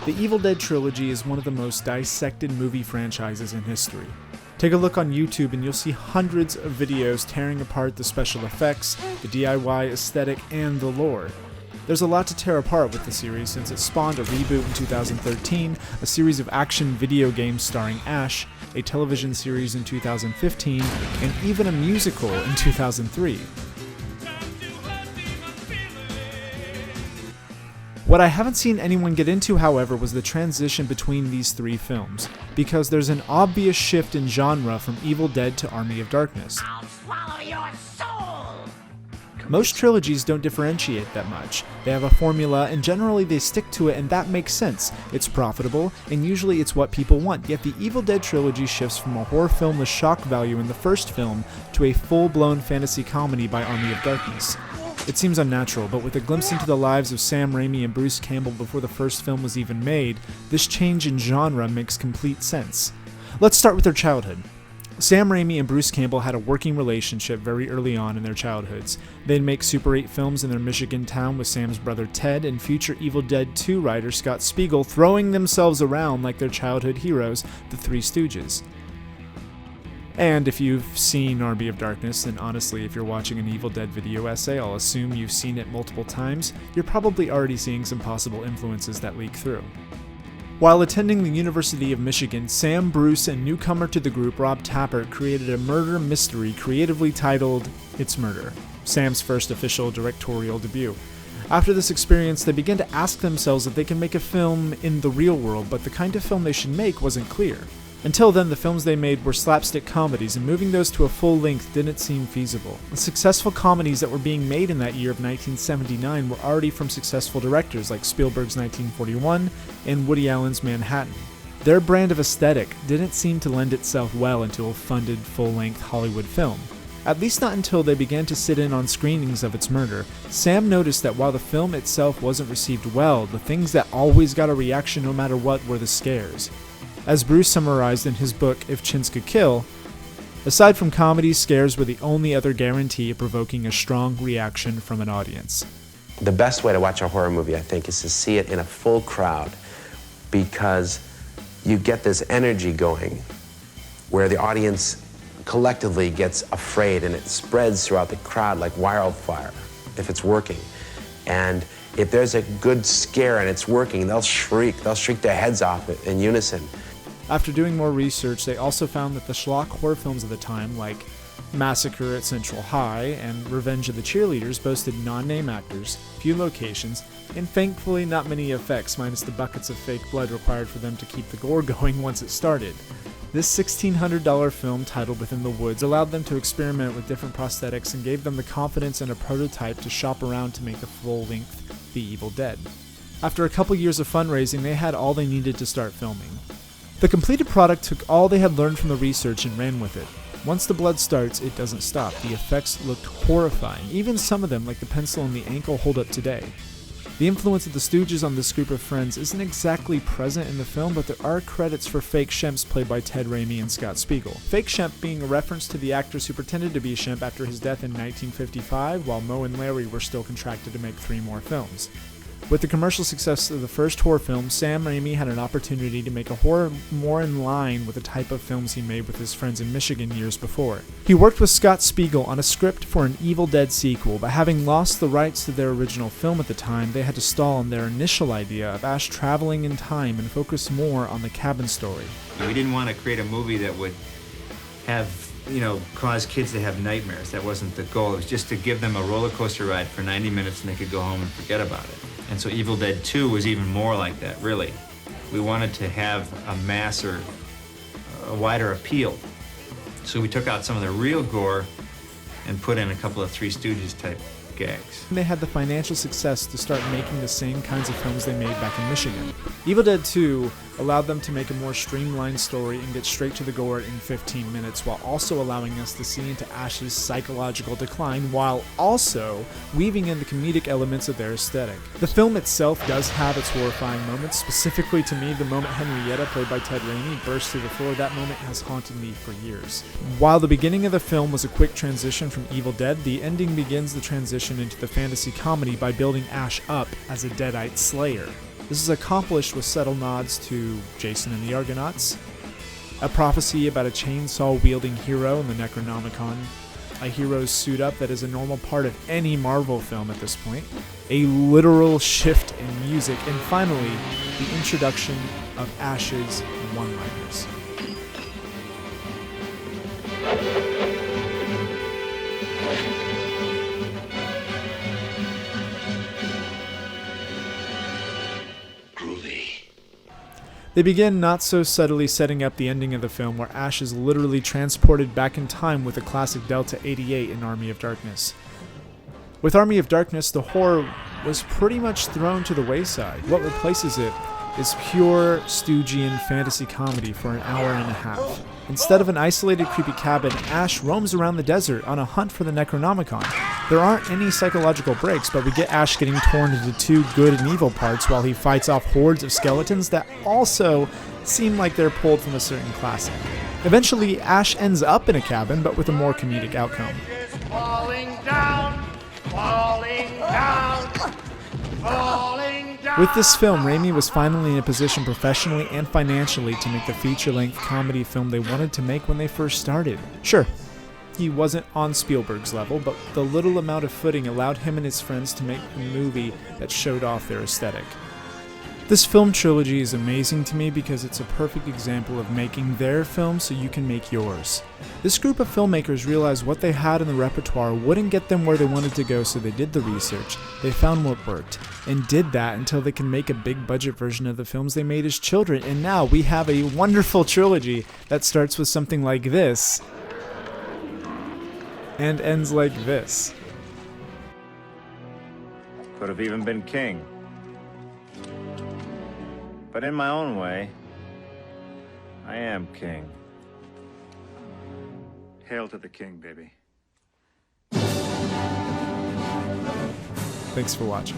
The Evil Dead trilogy is one of the most dissected movie franchises in history. Take a look on YouTube and you'll see hundreds of videos tearing apart the special effects, the DIY aesthetic, and the lore. There's a lot to tear apart with the series since it spawned a reboot in 2013, a series of action video games starring Ash, a television series in 2015, and even a musical in 2003. What I haven't seen anyone get into, however, was the transition between these three films, because there's an obvious shift in genre from Evil Dead to Army of Darkness. I'll swallow your soul! Most trilogies don't differentiate that much. They have a formula, and generally they stick to it, and that makes sense. It's profitable, and usually it's what people want, yet the Evil Dead trilogy shifts from a horror film with shock value in the first film to a full-blown fantasy comedy by Army of Darkness. It seems unnatural, but with a glimpse into the lives of Sam Raimi and Bruce Campbell before the first film was even made, this change in genre makes complete sense. Let's start with their childhood. Sam Raimi and Bruce Campbell had a working relationship very early on in their childhoods. They'd make Super 8 films in their Michigan town with Sam's brother Ted and future Evil Dead 2 writer Scott Spiegel throwing themselves around like their childhood heroes, the Three Stooges. And if you've seen Army of Darkness, and honestly, if you're watching an Evil Dead video essay, I'll assume you've seen it multiple times, you're probably already seeing some possible influences that leak through. While attending the University of Michigan, Sam, Bruce, and newcomer to the group Rob Tappert created a murder mystery creatively titled It's Murder, Sam's first official directorial debut. After this experience, they began to ask themselves if they can make a film in the real world, but the kind of film they should make wasn't clear. Until then, the films they made were slapstick comedies, and moving those to a full length didn't seem feasible. The successful comedies that were being made in that year of 1979 were already from successful directors like Spielberg's 1941 and Woody Allen's Manhattan. Their brand of aesthetic didn't seem to lend itself well into a funded, full-length Hollywood film. At least not until they began to sit in on screenings of It's Murder. Sam noticed that while the film itself wasn't received well, the things that always got a reaction no matter what were the scares. As Bruce summarized in his book If Chins Could Kill, aside from comedy, scares were the only other guarantee of provoking a strong reaction from an audience. The best way to watch a horror movie, I think, is to see it in a full crowd, because you get this energy going where the audience collectively gets afraid and it spreads throughout the crowd like wildfire if it's working. And if there's a good scare and it's working, they'll shriek their heads off in unison. After doing more research, they also found that the schlock horror films of the time, like Massacre at Central High and Revenge of the Cheerleaders, boasted non-name actors, few locations, and thankfully not many effects minus the buckets of fake blood required for them to keep the gore going once it started. This $1,600 film titled Within the Woods allowed them to experiment with different prosthetics and gave them the confidence and a prototype to shop around to make the full-length The Evil Dead. After a couple years of fundraising, they had all they needed to start filming. The completed product took all they had learned from the research and ran with it. Once the blood starts, it doesn't stop. The effects looked horrifying, even some of them, like the pencil in the ankle, hold up today. The influence of the Stooges on this group of friends isn't exactly present in the film, but there are credits for Fake Shemps played by Ted Raimi and Scott Spiegel. Fake Shemp being a reference to the actors who pretended to be Shemp after his death in 1955, while Moe and Larry were still contracted to make 3 more films. With the commercial success of the first horror film, Sam Raimi had an opportunity to make a horror more in line with the type of films he made with his friends in Michigan years before. He worked with Scott Spiegel on a script for an Evil Dead sequel, but having lost the rights to their original film at the time, they had to stall on their initial idea of Ash traveling in time and focus more on the cabin story. We didn't want to create a movie that would have, cause kids to have nightmares. That wasn't the goal. It was just to give them a roller coaster ride for 90 minutes and they could go home and forget about it. And so Evil Dead 2 was even more like that, really. We wanted to have a mass or a wider appeal. So we took out some of the real gore and put in a couple of Three Stooges type gags. They had the financial success to start making the same kinds of films they made back in Michigan. Evil Dead 2 allowed them to make a more streamlined story and get straight to the gore in 15 minutes, while also allowing us to see into Ash's psychological decline, while also weaving in the comedic elements of their aesthetic. The film itself does have its horrifying moments. Specifically to me, the moment Henrietta, played by Ted Raimi, burst through the floor, that moment has haunted me for years. While the beginning of the film was a quick transition from Evil Dead, the ending begins the transition into the fantasy comedy by building Ash up as a Deadite slayer. This is accomplished with subtle nods to Jason and the Argonauts, a prophecy about a chainsaw-wielding hero in the Necronomicon, a hero's suit-up that is a normal part of any Marvel film at this point, a literal shift in music, and finally, the introduction of Ash's one-liners. They begin not so subtly setting up the ending of the film where Ash is literally transported back in time with the classic Delta 88 in Army of Darkness. With Army of Darkness, the horror was pretty much thrown to the wayside. What replaces it is pure Stoogian fantasy comedy for an hour and a half. Instead of an isolated creepy cabin, Ash roams around the desert on a hunt for the Necronomicon. There aren't any psychological breaks, but we get Ash getting torn into two good and evil parts while he fights off hordes of skeletons that also seem like they're pulled from a certain classic. Eventually, Ash ends up in a cabin, but with a more comedic outcome. Falling down, falling down, falling down. With this film, Raimi was finally in a position professionally and financially to make the feature-length comedy film they wanted to make when they first started. Sure, he wasn't on Spielberg's level, but the little amount of footing allowed him and his friends to make a movie that showed off their aesthetic. This film trilogy is amazing to me because it's a perfect example of making their film so you can make yours. This group of filmmakers realized what they had in the repertoire wouldn't get them where they wanted to go, so they did the research, they found what worked, and did that until they can make a big budget version of the films they made as children, and now we have a wonderful trilogy that starts with something like this, and ends like this. Could have even been king. But in my own way, I am king. Hail to the king, baby. Thanks for watching.